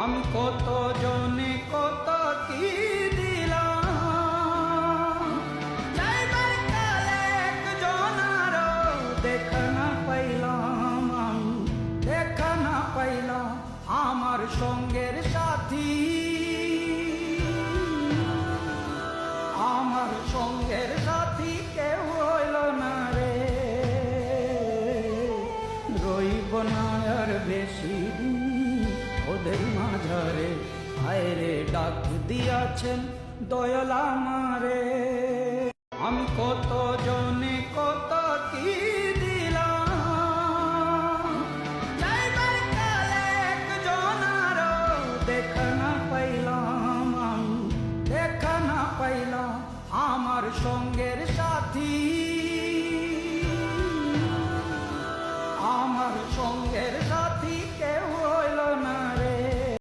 আমি কত জনে কত কি দিলাম, যাইবার কালে একজনারও দেখা না পাইলাম, আমি দেখা না পাইলাম আমার সঙ্গের সাথী, আমার সঙ্গের সাথী কেউ হইল না রে, রইব না আর বেশি দিন ওদের মাঝারে, হায়রে ডাক দিয়াছেন দয়াল আমারে। আমি কত জনে কত কি দিলাম, যাইবার কালে একজনারও দেখা না পাইলাম, আমি দেখা না পাইলাম আমার সঙ্গের সাথী, আমার সঙ্গের সাথী